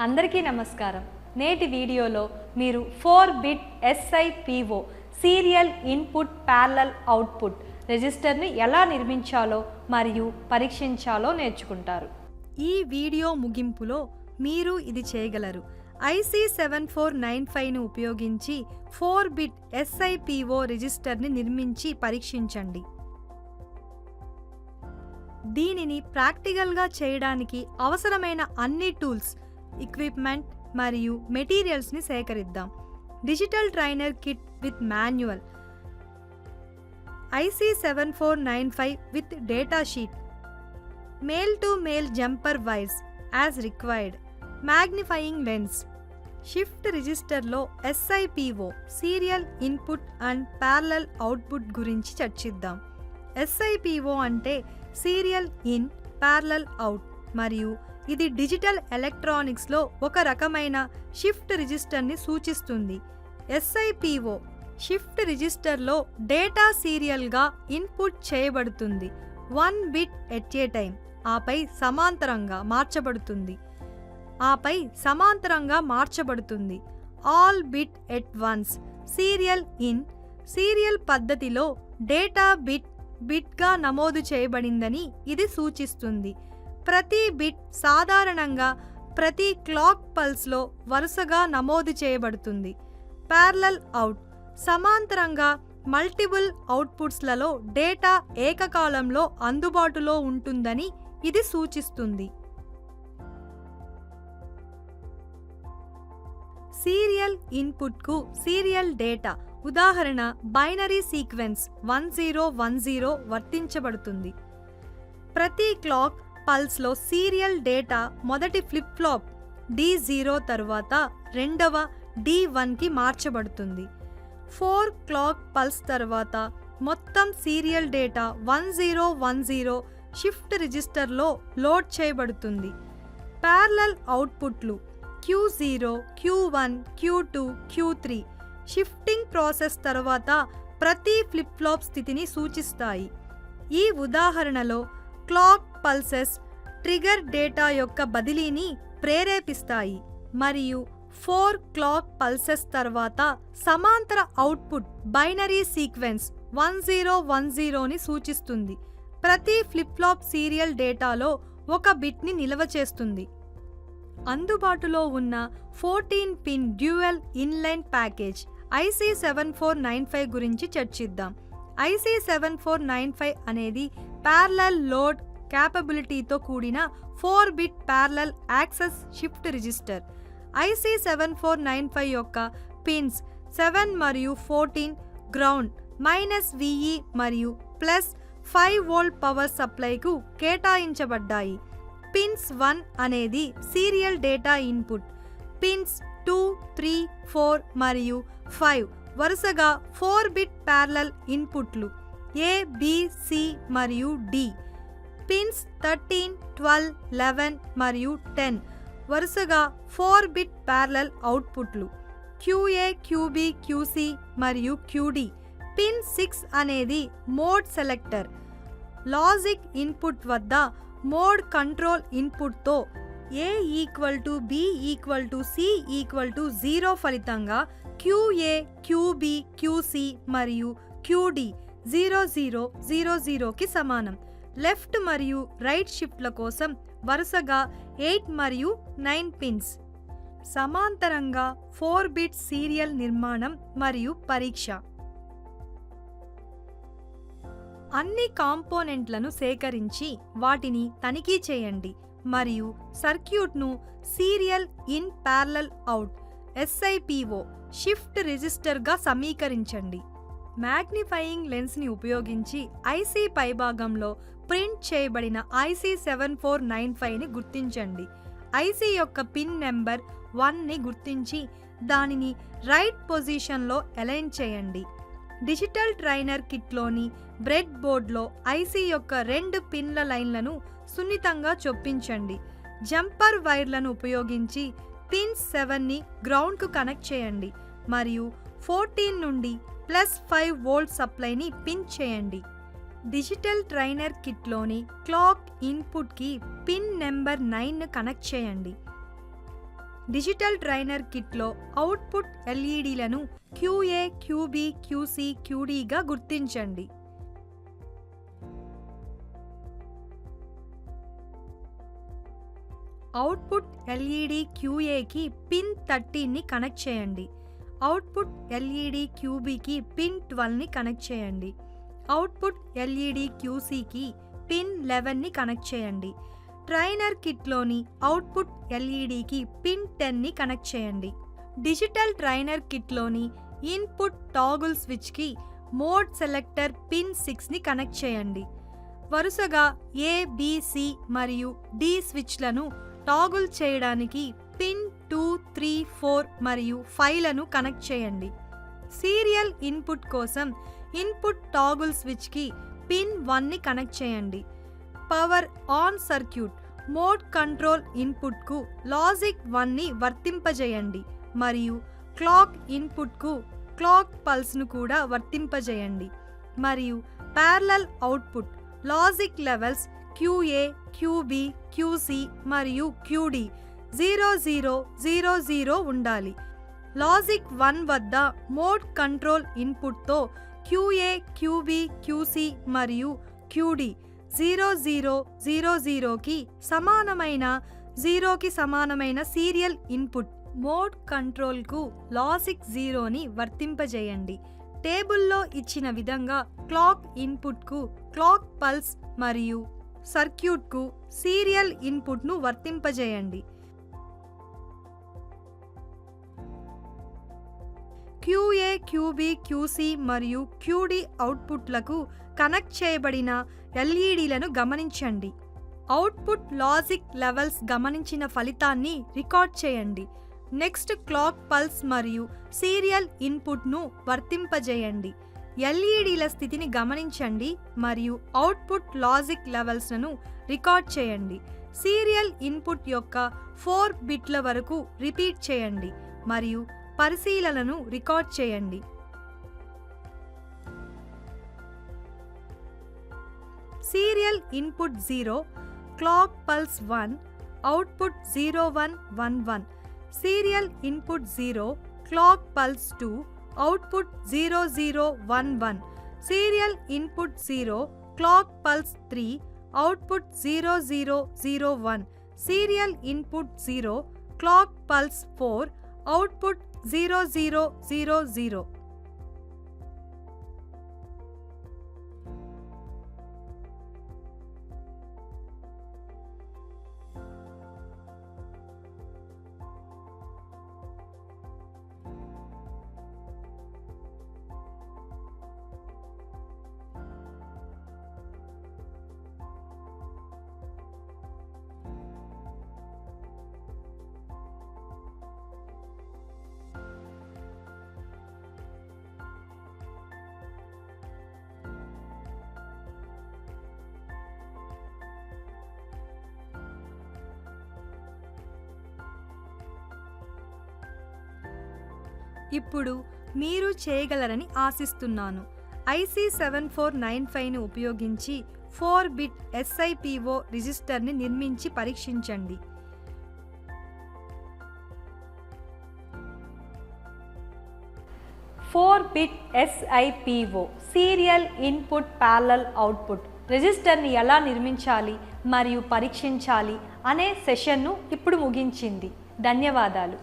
అందరికీ నమస్కారం. నేటి వీడియోలో మీరు 4-బిట్ SIPO serial input parallel output రిజిస్టర్ని ఎలా నిర్మించాలో మరియు పరీక్షించాలో నేర్చుకుంటారు. ఈ వీడియో ముగింపులో మీరు ఇది చేయగలరు. IC 7495ను ఉపయోగించి 4-బిట్ SIPO రిజిస్టర్ని నిర్మించి పరీక్షించండి. దీనిని ప్రాక్టికల్గా చేయడానికి అవసరమైన అన్ని టూల్స్, ఎక్విప్మెంట్ మరియు మెటీరియల్స్ని సేకరిద్దాం. Digital trainer kit with manual, IC 7495 with data sheet, male to male jumper wires as required, magnifying lens. Shift రిజిస్టర్లో SIPO serial input and parallel output గురించి చర్చిద్దాం. SIPO అంటే సీరియల్ ఇన్ ప్యారలల్ అవుట్ మరియు ఇది digital ఎలక్ట్రానిక్స్లో ఒక రకమైన shift రిజిస్టర్ని సూచిస్తుంది. SIPO shift రిజిస్టర్లో డేటా సీరియల్గా ఇన్పుట్ చేయబడుతుంది. 1 బిట్ ఎట్ ఏ టైం, ఆపై సమాంతరంగా మార్చబడుతుంది. All bit at once. Serial in serial పద్ధతిలో డేటా బిట్గా నమోదు చేయబడిందని ఇది సూచిస్తుంది. ప్రతి బిట్ సాధారణంగా ప్రతి క్లాక్ పల్స్లో వరుసగా నమోదు చేయబడుతుంది. ప్యారలల్ అవుట్ సమాంతరంగా మల్టిపుల్ అవుట్పుట్స్లలో డేటా ఏకకాలంలో అందుబాటులో ఉంటుందని ఇది సూచిస్తుంది. సీరియల్ ఇన్పుట్కు సీరియల్ డేటా, ఉదాహరణ బైనరీ సీక్వెన్స్ 1010 వర్తించబడుతుంది. ప్రతి క్లాక్ పల్స్లో సీరియల్ డేటా మొదటి ఫ్లిప్ ఫ్లాప్ D0 తరువాత రెండవ D1కి మార్చబడుతుంది. 4 క్లాక్ పల్స్ తర్వాత మొత్తం సీరియల్ డేటా 1010 షిఫ్ట్ రిజిస్టర్లో లోడ్ చేయబడుతుంది. ప్యారలల్ అవుట్పుట్లు Q0, Q1, Q2, Q3 shifting process తర్వాత ప్రతి ఫ్లిప్ ఫ్లాప్ స్థితిని సూచిస్తాయి. ఈ ఉదాహరణలో క్లాక్ పల్సెస్ ట్రిగర్ డేటా యొక్క బదిలీని ప్రేరేపిస్తాయి మరియు 4 క్లాక్ పల్సెస్ తర్వాత సమాంతర అవుట్పుట్ బైనరీ సీక్వెన్స్ 1010ని సూచిస్తుంది. ప్రతి ఫ్లిప్ ఫ్లాప్ సీరియల్ డేటాలో ఒక బిట్ని నిల్వ చేస్తుంది. అందుబాటులో ఉన్న 14-పిన్ డ్యూయల్ ఇన్లైన్ ప్యాకేజ్ IC 7495 గురించి చర్చిద్దాం. IC 7495 అనేది ప్యారలల్ లోడ్ క్యాపబిలిటీతో కూడిన four bit parallel access shift register. IC 7495 యొక్క పిన్స్ 7 మరియు 14 గ్రౌండ్ -VE మరియు +5V పవర్ సప్లైకు కేటాయించబడ్డాయి. పిన్స్ 1 అనేది సీరియల్ డేటా ఇన్పుట్, పిన్స్ 2, 3, 4 మరియు 5 వరుసగా 4-బిట్ ప్యారలల్ ఇన్పుట్లు A, B, C మరియు D. పిన్స్ 13, 12, 11 మరియు 10 వరుసగా 4-బిట్ ప్యారలల్ అవుట్పుట్లు QA, QB, QC మరియు QD. పిన్ 6 అనేది మోడ్ సెలెక్టర్. లాజిక్ ఇన్పుట్ వద్ద mode control ఇన్పుట్తో A = B = C = 0 ఫలితంగా QA, QB, QC మరియు QD 0000కి సమానం. లెఫ్ట్ మరియు రైట్ షిఫ్ట్ల కోసం వరుసగా 8 మరియు 9 పిన్స్. సమాంతరంగా 4-బిట్ సీరియల్ నిర్మాణం మరియు పరీక్ష. అన్ని కాంపోనెంట్లను సేకరించి వాటిని తనిఖీ చేయండి మరియు సర్క్యూట్ను serial in parallel out SIPO shift రిజిస్టర్గా సమీకరించండి. మ్యాగ్నిఫైయింగ్ లెన్స్ని ఉపయోగించి IC పైభాగంలో ప్రింట్ చేయబడిన IC 7495ని గుర్తించండి. IC యొక్క పిన్ నెంబర్ 1ని గుర్తించి దానిని రైట్ పొజిషన్లో అలైన్ చేయండి. డిజిటల్ ట్రైనర్ కిట్లోని బ్రెడ్ బోర్డ్లో IC యొక్క 2 పిన్ల లైన్లను సున్నితంగా చొప్పించండి. జంపర్ వైర్లను ఉపయోగించి పిన్ 7ని గ్రౌండ్కు కనెక్ట్ చేయండి మరియు 14 నుండి +5V సప్లైని పిన్ చేయండి. డిజిటల్ ట్రైనర్ కిట్లోని క్లాక్ ఇన్పుట్కి పిన్ నెంబర్ 9ను కనెక్ట్ చేయండి. డిజిటల్ ట్రైనర్ కిట్లో అవుట్పుట్ ఎల్ఈడీలను QA, QB, QC, QDగా గుర్తించండి. అవుట్పుట్ ఎల్ఈడి QAకి పిన్ 13ని కనెక్ట్ చేయండి. అవుట్పుట్ ఎల్ఈడి QBకి పిన్ 12ని కనెక్ట్ చేయండి. అవుట్పుట్ ఎల్ఈడి QCకి పిన్ 11ని కనెక్ట్ చేయండి. ట్రైనర్ కిట్లోని అవుట్పుట్ ఎల్ఈడికి పిన్ 10ని కనెక్ట్ చేయండి. డిజిటల్ ట్రైనర్ కిట్లోని ఇన్పుట్ టాగుల్ స్విచ్కి మోడ్ సెలెక్టర్ పిన్ 6ని కనెక్ట్ చేయండి. వరుసగా A, B, C మరియు D స్విచ్లను టాగుల్ చేయడానికి పిన్ 2, 3, 4 మరియు 5లను కనెక్ట్ చేయండి. సీరియల్ ఇన్పుట్ కోసం ఇన్పుట్ టాగుల్ స్విచ్కి పిన్ 1ని కనెక్ట్ చేయండి. Power on circuit mode control ఇన్పుట్కు లాజిక్ 1ని వర్తింపజేయండి మరియు క్లాక్ ఇన్పుట్కు క్లాక్ పల్స్ను కూడా వర్తింపజేయండి మరియు parallel output logic levels QA, QB, QC మరియు QD 0000 ఉండాలి. లాజిక్ 1 వద్ద మోడ్ కంట్రోల్ ఇన్పుట్తో QA, QB, QC మరియు QD 0000కి సమానమైన 0కి సమానమైన సీరియల్ ఇన్పుట్ మోడ్ కంట్రోల్కు లాజిక్ 0ని వర్తింపజేయండి. టేబుల్లో ఇచ్చిన విధంగా క్లాక్ ఇన్పుట్కు క్లాక్ పల్స్ మరియు సర్క్యూట్కు సీరియల్ ఇన్పుట్ను వర్తింపజేయండి. QA, QB, QC మరియు QD అవుట్పుట్లకు కనెక్ట్ చేయబడిన ఎల్ఈడీలను గమనించండి. అవుట్పుట్ లాజిక్ లెవెల్స్ గమనించిన ఫలితాన్ని రికార్డ్ చేయండి. నెక్స్ట్ క్లాక్ పల్స్ మరియు సీరియల్ ఇన్పుట్ను వర్తింపజేయండి. ఎల్ఈడీల స్థితిని గమనించండి మరియు అవుట్పుట్ లాజిక్ లెవెల్స్ను రికార్డ్ చేయండి. సీరియల్ ఇన్పుట్ యొక్క 4 బిట్ల వరకు రిపీట్ చేయండి మరియు పరిశీలనను రికార్డ్ చేయండి. Serial input 0, clock pulse 1, output 0111. Serial input 0, clock pulse 2, output 0011. Serial input 0, clock pulse 3, output 0001. Serial input 0, clock pulse 4, output 0000. ఇప్పుడు మీరు చేయగలరని ఆశిస్తున్నాను. IC 7495ను ఉపయోగించి 4-బిట్ SIPO రిజిస్టర్ని నిర్మించి పరీక్షించండి. Bit SIPO serial input parallel output రిజిస్టర్ని ఎలా నిర్మించాలి మరియు పరీక్షించాలి అనే సెషన్ను ఇప్పుడు ముగించింది. ధన్యవాదాలు.